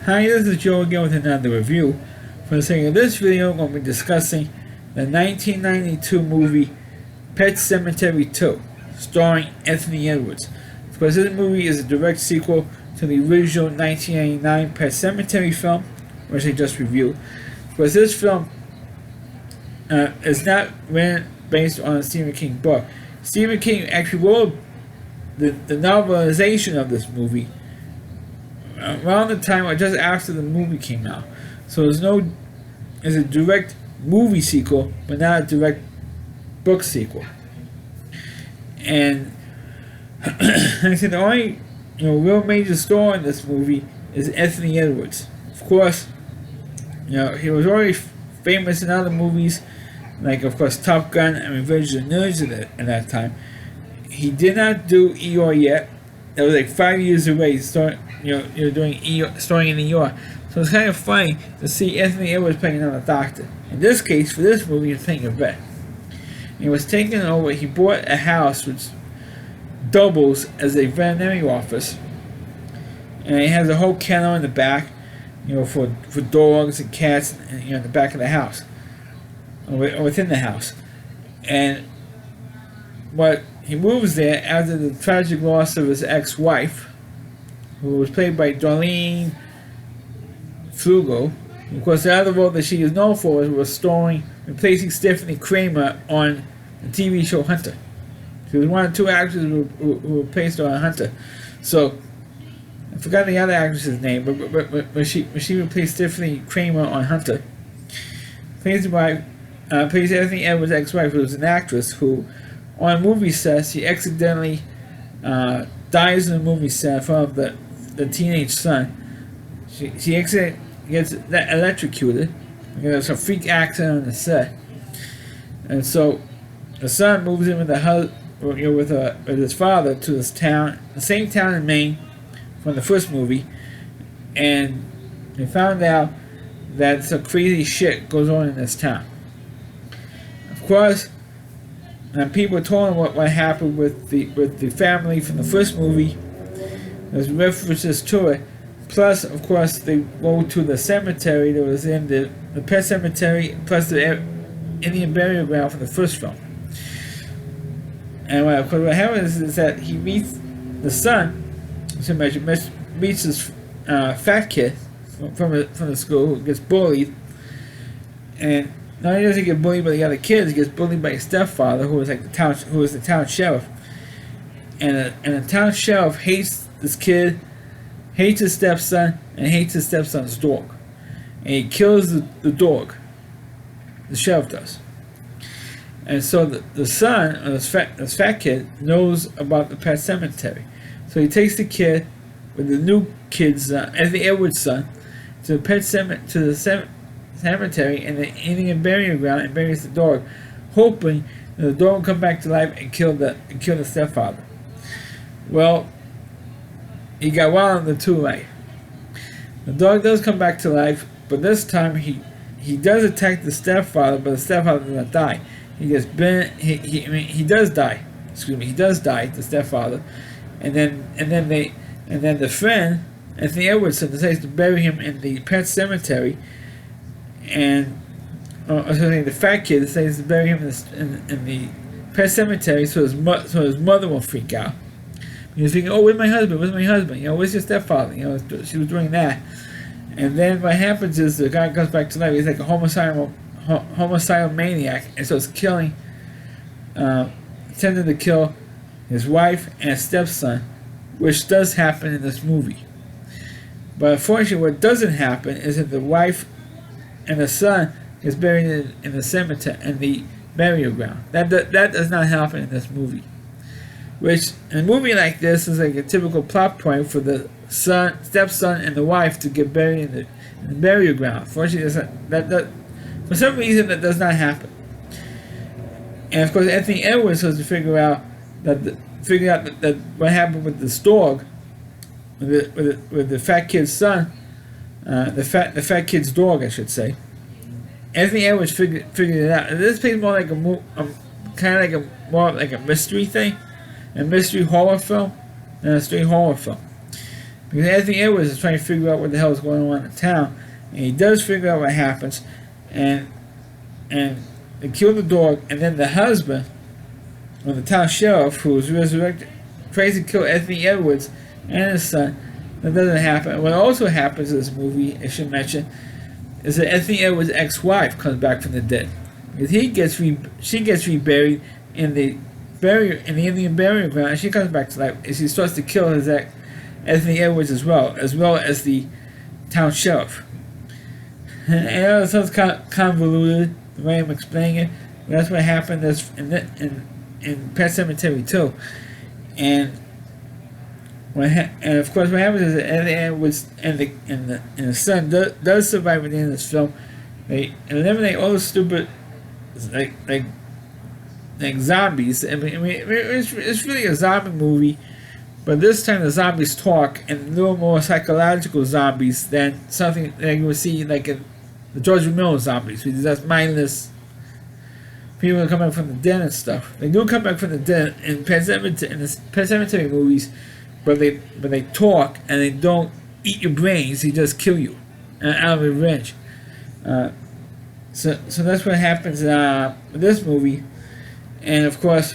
Hi, this is Joe again with another review. For the sake of this video, I'm going to be discussing the 1992 movie Pet Sematary 2, starring Anthony Edwards. Of course, this movie is a direct sequel to the original 1999 Pet Sematary film, which I just reviewed. Of course, this film is not based on a Stephen King book. Stephen King actually wrote the novelization of this movie around the time or just after the movie came out. So it's a direct movie sequel, but not a direct book sequel. And like I said, the only real major star in this movie is Anthony Edwards. Of course, he was already famous in other movies, like of course Top Gun and Revenge of the Nerds at that time. He did not do Eeyore yet. That was like 5 years away. Starring in Eeyore. So it's kind of funny to see Anthony Edwards playing another doctor. In this case, for this movie, he's playing a vet. And he was taken over. He bought a house which doubles as a veterinary office, and it has a whole kennel in the back, for dogs and cats, and in the back of the house, or within the house. And he moves there after the tragic loss of his ex-wife, who was played by Darlene Flugo. Of course, the other role that she is known for was replacing Stephanie Kramer on the TV show Hunter. She was one of two actors who replaced her on Hunter. So, I forgot the other actress's name, but she replaced Stephanie Kramer on Hunter. Plays Anthony Edwards' ex-wife, who was an actress who, on a movie set, she accidentally dies in the movie set in front of the teenage son. She accidentally gets electrocuted. There's a freak accident on the set, and so the son moves in with his father to this town, the same town in Maine from the first movie, and they found out that some crazy shit goes on in this town. Of course, and people told him what happened with the family from the first movie. There's references to it. Plus, of course, they go to the cemetery that was in the pet cemetery, plus the Indian burial ground from the first film. And what happens is that he meets the son, meets this fat kid from the school who gets bullied, and not only does he get bullied by the other kids, he gets bullied by his stepfather, who was the town sheriff, and the town sheriff hates this kid, hates his stepson, and hates his stepson's dog, and he kills the dog. The sheriff does. And so the son, or this fat kid, knows about the pet cemetery. So he takes the kid with the new kid's Anthony Edwards' son to the cemetery in the Indian burial ground and buries the dog, hoping that the dog will come back to life and kill the stepfather. Well, he got one of the two right. The dog does come back to life, but this time he does attack the stepfather, but the stepfather does not die. He gets bent. He does die. Excuse me. He does die. The stepfather, and then the friend Anthony Edwards decides to bury him in the pet cemetery, and the fat kid decides to bury him in the pet cemetery so his mother won't freak out. He was thinking, "Oh, where's my husband? Where's my husband? Where's your stepfather?" She was doing that, and then what happens is the guy comes back to life. He's like a homicidal maniac, and so it's intended to kill his wife and his stepson, which does happen in this movie. But unfortunately, what doesn't happen is that the wife and the son is buried in the cemetery, in the burial ground. That does not happen in this movie. Which, in a movie like this, is like a typical plot point for the stepson and the wife to get buried in the burial ground. Fortunately, for some reason, that does not happen. And of course, Anthony Edwards has to figure out that what happened with this dog, with the fat kid's son, the fat kid's dog, I should say. Anthony Edwards figured it out. And this plays more like a mystery thing, a mystery horror film, than a straight horror film. because Anthony Edwards is trying to figure out what the hell is going on in town, and he does figure out what happens, and they kill the dog, and then the husband, or the town sheriff, who is resurrected, tries to kill Anthony Edwards and his son. That doesn't happen. And what also happens in this movie, I should mention, is that Anthony Edwards' ex-wife comes back from the dead. Because she gets reburied in the Indian burial ground, and she comes back to life, and she starts to kill his ex, Anthony Edwards, as well as the town sheriff. And I know it sounds convoluted the way I'm explaining it, but that's what happened in Pet Sematary 2. And of course, what happens is that Anthony Edwards and the son does survive at the end of this film. They eliminate all the stupid like zombies. I mean, it's really a zombie movie, but this time the zombies talk, and a little more psychological zombies than something that you would see like in the George Romero zombies, which is just mindless people that come back from the dead and stuff. They do come back from the dead in the Pet Sematary movies, but they talk and they don't eat your brains. They just kill you out of revenge. So that's what happens in this movie. And of course,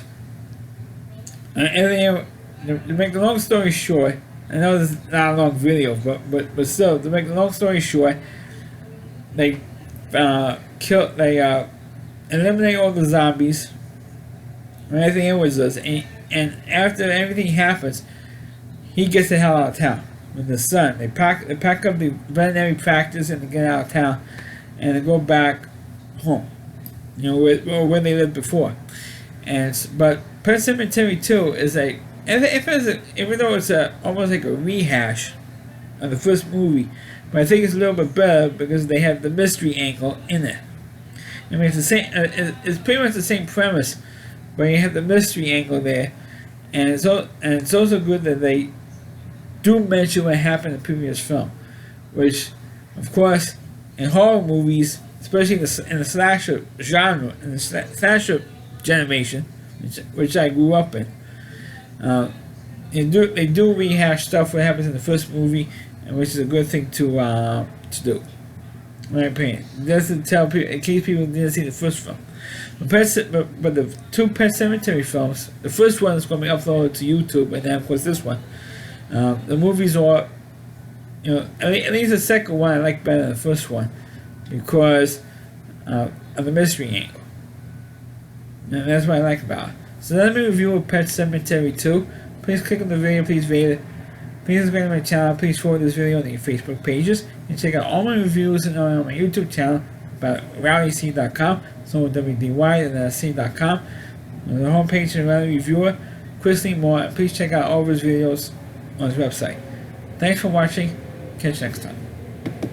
to make the long story short, I know this is not a long video, but still, to make the long story short, they eliminate all the zombies. Everything Edwards does, and after everything happens, he gets the hell out of town with the son. They pack up the veterinary practice and they get out of town, and they go back home, where they lived before. But Pet Sematary 2 is even though it's almost like a rehash of the first movie, but I think it's a little bit better because they have the mystery angle in it. I mean, it's the same. It's pretty much the same premise, but you have the mystery angle there, and it's also good that they do mention what happened in the previous film, which, of course, in horror movies, especially in the slasher genre, in the slasher generation, which I grew up in, they do rehash stuff what happens in the first movie, and which is a good thing to do. In my opinion, just to tell people, in case people didn't see the first film. But the two Pet Sematary films, the first one is going to be uploaded to YouTube, and then of course this one. The movies are, at least the second one I like better than the first one because of the mystery angle. And that's what I like about it. So let me review Pet Sematary 2. Please click on the video, please rate it. Please subscribe to my channel, please forward this video on your Facebook pages, and check out all my reviews and on my YouTube channel about rowdyc.com, so WDY and C.com. On the homepage of Rowdy Reviewer, Chris Lee Moore, and please check out all of his videos on his website. Thanks for watching, catch you next time.